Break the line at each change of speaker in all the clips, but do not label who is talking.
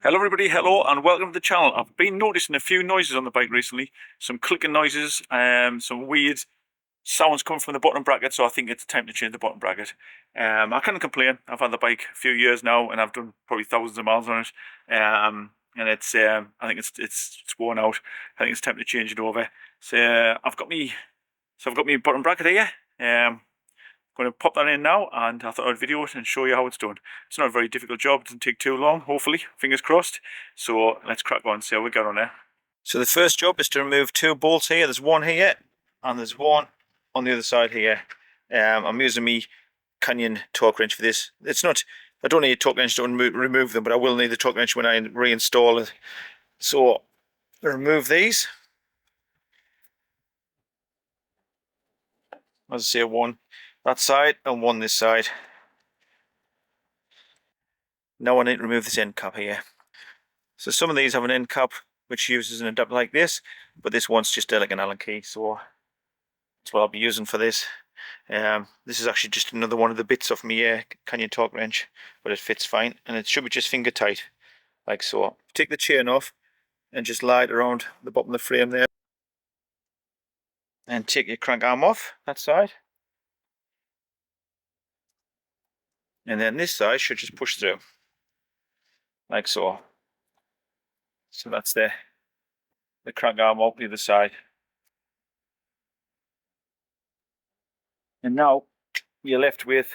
Hello everybody, hello and welcome to the channel. I've been noticing a few noises on the bike recently, some clicking noises, some weird sounds coming from the bottom bracket, so I think it's time to change the bottom bracket. I can't complain. I've had the bike a few years now and I've done probably thousands of miles on it. And it's I think it's worn out. I think it's time to change it over. So I've got me bottom bracket here. Going to pop that in now, and I thought I'd video it and show you how it's done. It's not a very difficult job, it doesn't take too long, hopefully, fingers crossed. So let's crack on and see how we get on there. So the first job is to remove two bolts here. There's one here and there's one on the other side here. I'm using my Canyon torque wrench for this. I don't need a torque wrench to remove them, but I will need the torque wrench when I reinstall it. So remove these. As I say, one that side and one this side. Now I need to remove this end cap here. So some of these have an end cap which uses an adapter like this, but this one's just like an Allen key, so that's what I'll be using for this. This is actually just another one of the bits of my Canyon torque wrench, but it fits fine and it should be just finger tight, like so. Take the chain off and just lie it around the bottom of the frame there, and take your crank arm off that side, and then this side should just push through, like so. So that's the crank arm up the other side. And now you're left with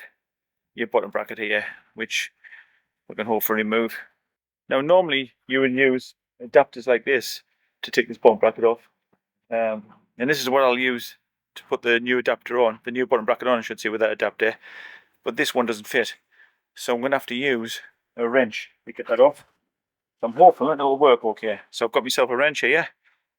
your bottom bracket here, which we can hopefully remove. Now normally you would use adapters like this to take this bottom bracket off. And this is what I'll use to put the new adapter on, the new bottom bracket on I should say, with that adapter. But this one doesn't fit. So I'm going to have to use a wrench to get that off. So I'm hoping it'll work okay. So I've got myself a wrench here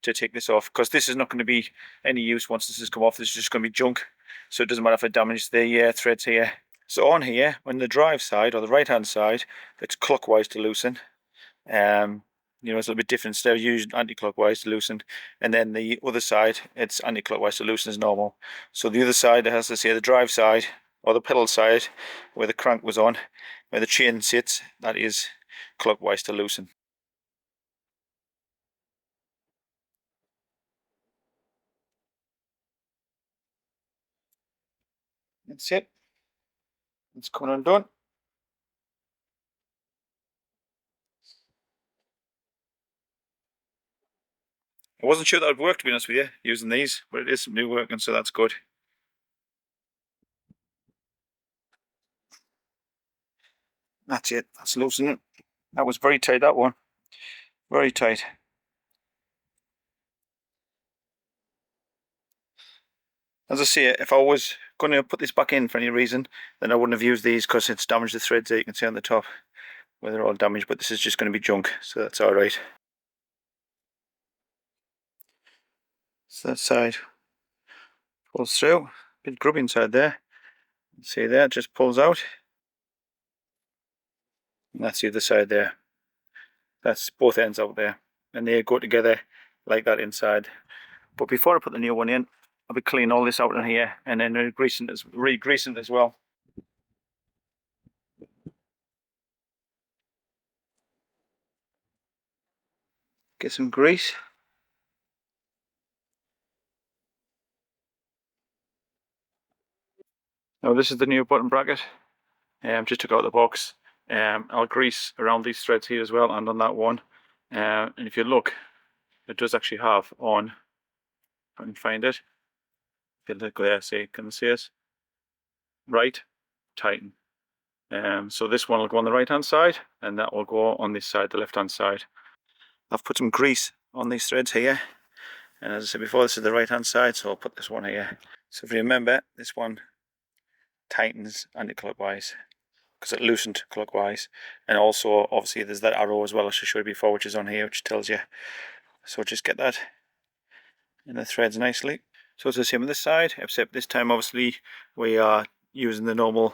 to take this off, because this is not going to be any use once this has come off. This is just going to be junk, so it doesn't matter if I damage the threads here. So on here, on the drive side or the right hand side, it's clockwise to loosen. You know, it's a little bit different. Instead of using anti-clockwise to loosen, and then the other side, it's anti-clockwise to loosen as normal. So the other side, as I say, the drive side or the pedal side, where the crank was on, where the chain sits, that is clockwise to loosen. That's it. It's coming undone. I wasn't sure that would work, to be honest with you, using these, but it is new working, so that's good. That's it. That's loosening it. That was very tight, that one. Very tight. As I say, if I was going to put this back in for any reason, then I wouldn't have used these, because it's damaged the threads there. You can see on the top where they're all damaged, but this is just going to be junk, so that's alright. So that side pulls through. Bit grubby inside there. See there, it just pulls out. And that's the other side there. That's both ends out there, and they go together like that inside. But before I put the new one in, I'll be cleaning all this out in here and then re-greasing it as well. Get some grease. Now this is the new button bracket. Just took out the box. I'll grease around these threads here as well, and on that one. And if you look, it does actually have on, if I can find it. If you look there, see, can you see it? Right, tighten. So this one will go on the right hand side, and that will go on this side, the left hand side. I've put some grease on these threads here, and as I said before, this is the right hand side, so I'll put this one here. So if you remember, this one tightens anti-clockwise because it loosened clockwise, and also obviously there's that arrow as well, as I showed you before, which is on here, which tells you. So just get that in the threads nicely. So it's the same on this side, except this time obviously we are using the normal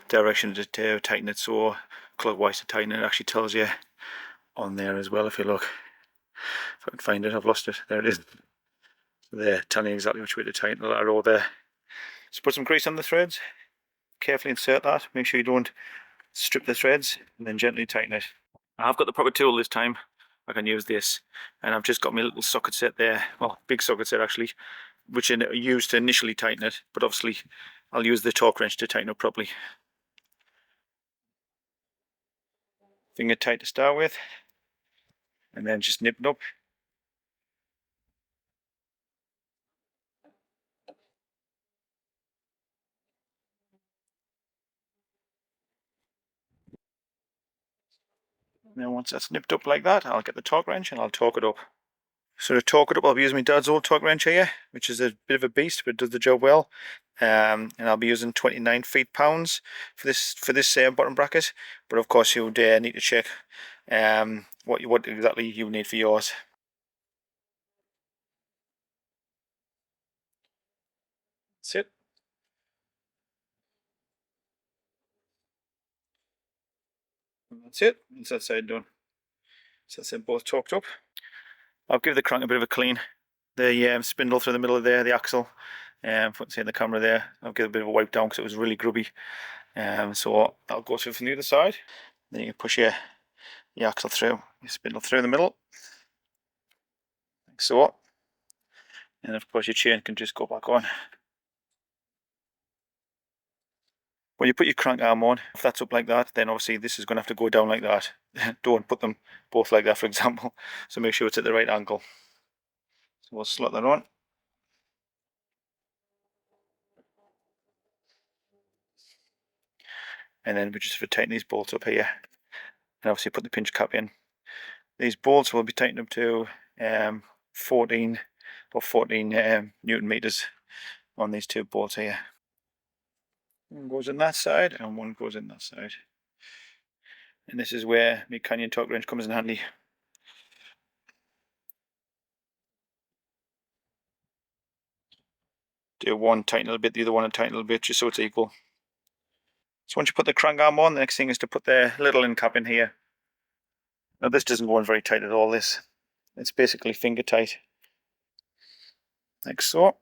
direction to tighten it, so clockwise to tighten it. It actually tells you on there as well. If you look, if I can find it, I've lost it, there it is. There, telling you exactly which way to tighten that arrow there. Just put some grease on the threads, carefully insert that, make sure you don't strip the threads, and then gently tighten it. I've got the proper tool this time. I can use this, and I've just got my little socket set there, well, big socket set actually, which I used to initially tighten it, but obviously I'll use the torque wrench to tighten it properly. Finger tight to start with, and then just nip it up. And then once that's nipped up like that, I'll get the torque wrench and I'll torque it up. So to torque it up, I'll be using my dad's old torque wrench here, which is a bit of a beast, but it does the job well. And I'll be using 29 feet-pounds for this bottom bracket. But of course, you would need to check what exactly you need for yours. That's it. And that's it. That's that side done. So that's it, both torqued up. I'll give the crank a bit of a clean. The spindle through the middle of there, the axle, see in the camera there. I'll give it a bit of a wipe down because it was really grubby. So I'll go through from the other side. Then you push your axle through, your spindle through the middle, like so. And of course your chain can just go back on. When you put your crank arm on, if that's up like that, then obviously this is going to have to go down like that. Don't put them both like that, for example. So make sure it's at the right angle. So we'll slot that on. And then we just tighten these bolts up here. And obviously put the pinch cap in. These bolts will be tightened up to 14 Newton meters on these two bolts here. One goes in that side and one goes in that side. And this is where my Canyon torque wrench comes in handy. Do one, tighten a little bit, the other one, and tighten a little bit, just so it's equal. So once you put the crank arm on, the next thing is to put the little end cap in here. Now this doesn't go in very tight at all, this. It's basically finger tight. Like so.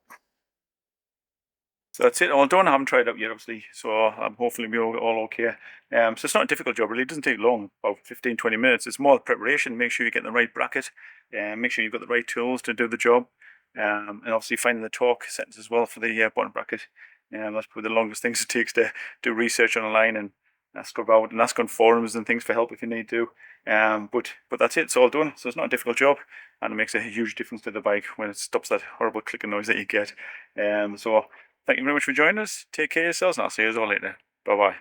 So that's it, all done. I haven't tried it out yet, obviously, so hopefully we'll be all okay. So it's not a difficult job, really. It doesn't take long, about 15-20 minutes. It's more preparation. Make sure you get the right bracket, and make sure you've got the right tools to do the job. And obviously finding the torque settings as well for the bottom bracket. That's probably the longest things it takes to do research online and ask about and ask on forums and things for help if you need to. But that's it. It's all done. So it's not a difficult job, and it makes a huge difference to the bike when it stops that horrible clicking noise that you get. So thank you very much for joining us. Take care of yourselves, and I'll see you all later. Bye bye.